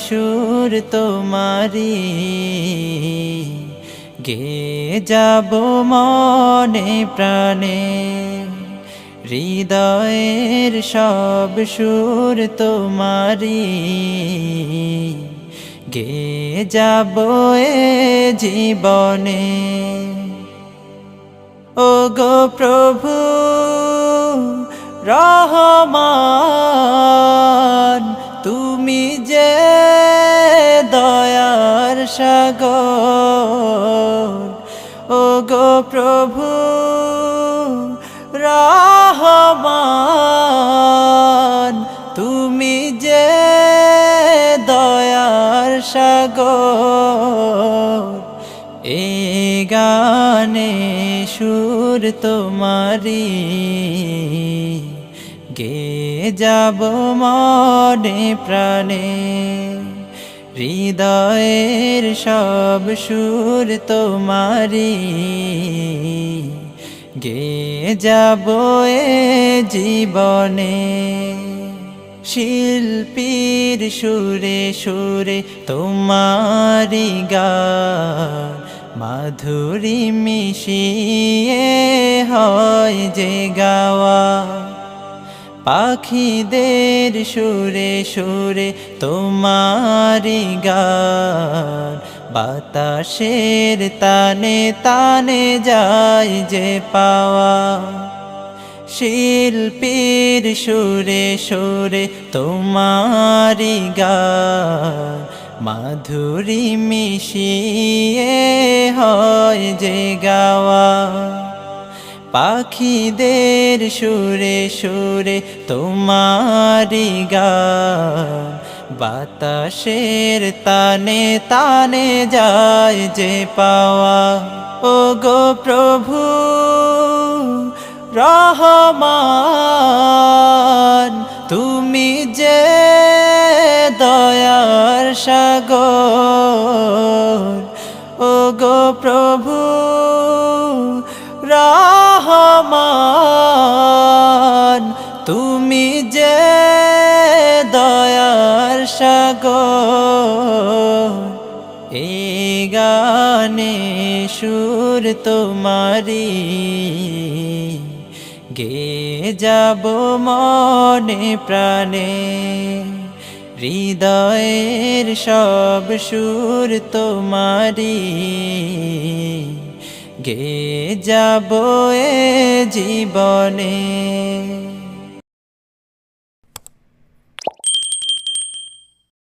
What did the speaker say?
সুর তোমারি গে যাব মনে প্রাণে হৃদয়ের সব সুর তোমারি গে যাব এ জীবনে ও গো প্রভু রহমান তুমি যে দয়ার সাগর ও গো প্রভু রহমান তুমি যে দয়ার সাগর এ গানে সুর তোমারি গে যাব মনে প্রাণে হৃদয়ের সব সুর তোমারি গে যাব এ জীবনে শিল্পীর সুরে সুরে তোমারি গান মাধুরী মিশিয়ে হয় যে গাওয়া পাখিদের সুরে সুরে তোমারি গান বাতাসের তানে তানে যায় যে পাওয়া শিল্পীর সুরে সুরে তোমারি গান মাধুরী মিশিয়ে হয় যে গাওয়া পাখিদের সুরে সুরে তোমারি গান বাতাসের তানে তানে যায় যে পাওয়া ও গো প্রভু রহমান তুমি যে দয়ার সাগর ও গো প্রভু রহমান তুমি যে দয়ার সাগর এই গানে সুর তোমারি গে যাব মনে প্রাণে হৃদয়ের সব সুর তোমারি গে যাব এ জীবনে।